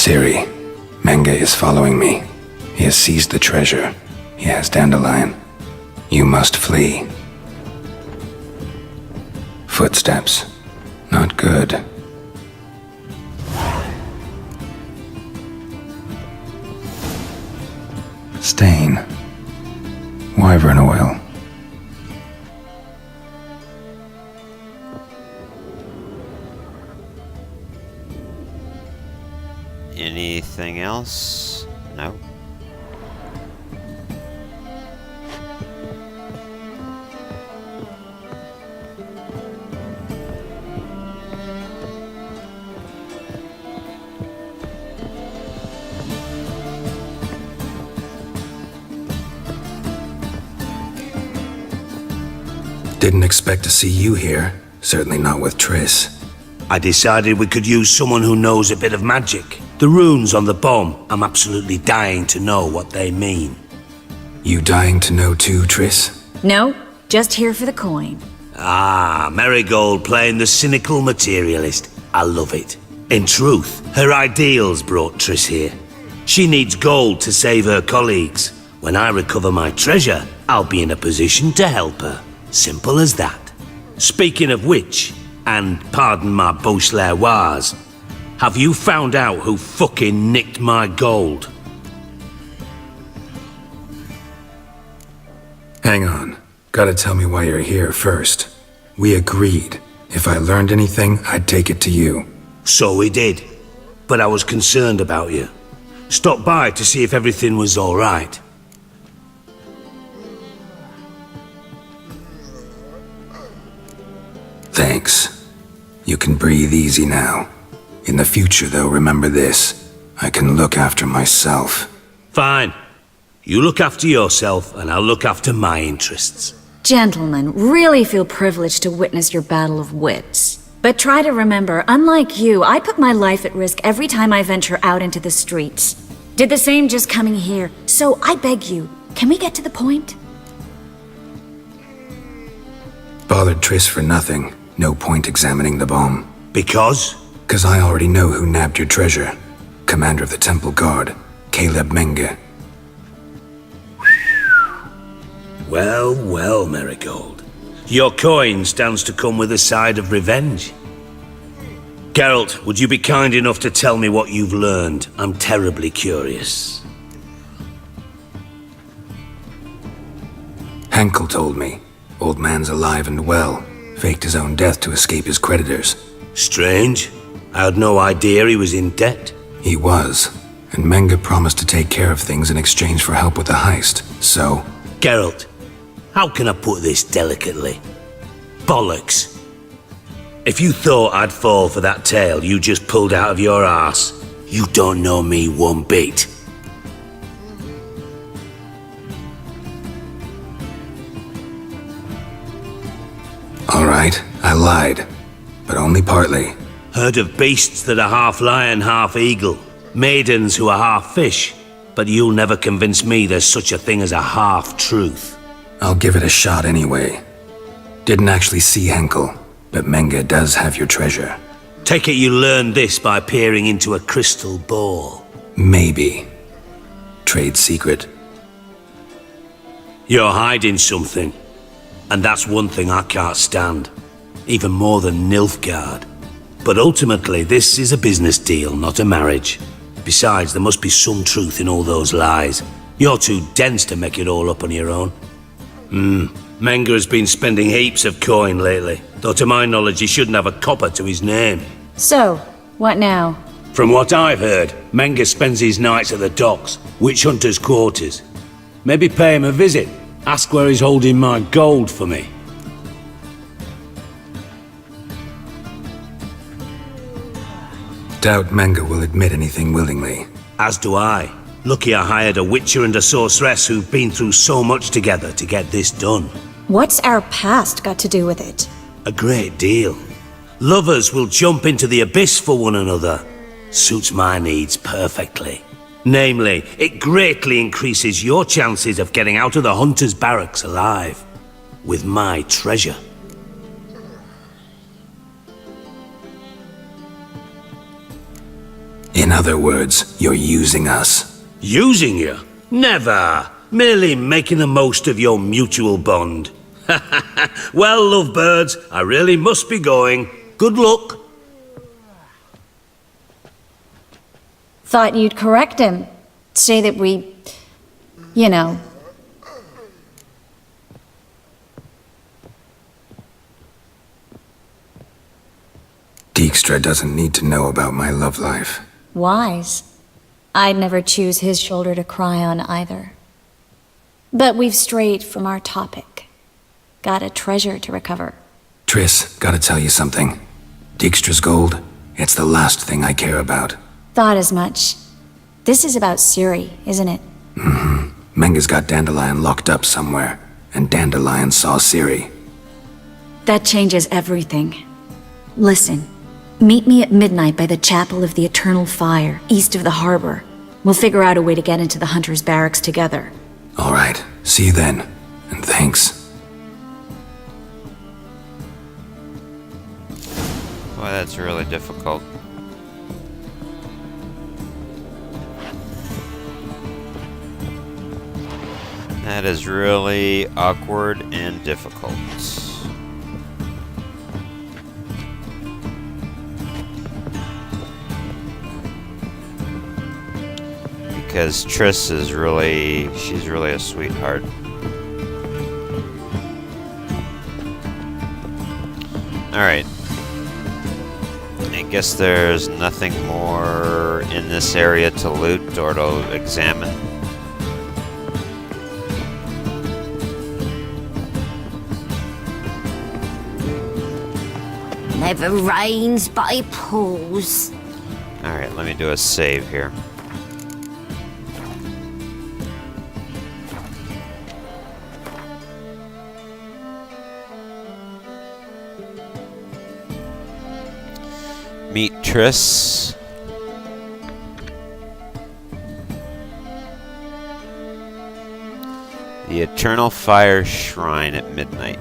Ciri, Menge is following me. He has seized the treasure. He has Dandelion. You must flee. Footsteps. Not good. Stain. Wyvern oil. Anything else? No. Didn't expect to see you here. Certainly not with Triss. I decided we could use someone who knows a bit of magic. The runes on the bomb, I'm absolutely dying to know what they mean. You dying to know too, Triss? No, just here for the coin. Ah, Marigold playing the cynical materialist. I love it. In truth, her ideals brought Triss here. She needs gold to save her colleagues. When I recover my treasure, I'll be in a position to help her. Simple as that. Speaking of which, and pardon my Beauclervois, have you found out who fucking nicked my gold? Hang on. Gotta tell me why you're here first. We agreed. If I learned anything, I'd take it to you. So we did. But I was concerned about you. Stopped by to see if everything was all right. Thanks. You can breathe easy now. In the future, though, remember this. I can look after myself. Fine. You look after yourself, and I'll look after my interests. Gentlemen, really feel privileged to witness your battle of wits. But try to remember, unlike you, I put my life at risk every time I venture out into the streets. Did the same just coming here. So I beg you, can we get to the point? Bothered Triss for nothing. No point examining the bomb. Because? 'Cause I already know who nabbed your treasure. Commander of the Temple Guard, Caleb Menge. Well, well, Marigold. Your coin stands to come with a side of revenge. Geralt, would you be kind enough to tell me what you've learned? I'm terribly curious. Henkel told me. Old man's alive and well. Faked his own death to escape his creditors. Strange. I had no idea he was in debt. He was. And Menge promised to take care of things in exchange for help with the heist. So... Geralt, how can I put this delicately? Bollocks. If you thought I'd fall for that tale you just pulled out of your arse, you don't know me one bit. Alright, I lied. But only partly. Heard of beasts that are half lion, half eagle. Maidens who are half fish. But you'll never convince me there's such a thing as a half-truth. I'll give it a shot anyway. Didn't actually see Henkel, but Menge does have your treasure. Take it you learned this by peering into a crystal ball. Maybe. Trade secret. You're hiding something. And that's one thing I can't stand. Even more than Nilfgaard. But ultimately, this is a business deal, not a marriage. Besides, there must be some truth in all those lies. You're too dense to make it all up on your own. Menge has been spending heaps of coin lately. Though to my knowledge, he shouldn't have a copper to his name. So, what now? From what I've heard, Menge spends his nights at the docks, witch hunters' quarters. Maybe pay him a visit. Ask where he's holding my gold for me. Doubt Menge will admit anything willingly. As do I. Lucky I hired a witcher and a sorceress who've been through so much together to get this done. What's our past got to do with it? A great deal. Lovers will jump into the abyss for one another. Suits my needs perfectly. Namely, it greatly increases your chances of getting out of the hunter's barracks alive. With my treasure. In other words, you're using us. Using you? Never. Merely making the most of your mutual bond. Well, lovebirds, I really must be going. Good luck. Thought you'd correct him. Say that we... you know... Dijkstra doesn't need to know about my love life. wise. I'd never choose his shoulder to cry on either. But we've strayed from our topic. Got a treasure to recover. Triss, gotta tell you something. Dijkstra's gold, it's the last thing I care about. Thought as much. This is about Ciri, isn't it? Mm-hmm. Menga's got Dandelion locked up somewhere, and Dandelion saw Ciri. That changes everything. Listen, meet me at midnight by the Chapel of the Eternal Fire, east of the harbor. We'll figure out a way to get into the Hunter's Barracks together. All right, see you then, and thanks. Boy, that's really difficult. That is really awkward and difficult. Because Triss is really, she's really a sweetheart. Alright. I guess there's nothing more in this area to loot or to examine. Never rains but it pours. Alright, let me do a save here. Meet Triss. The Eternal Fire Shrine at midnight.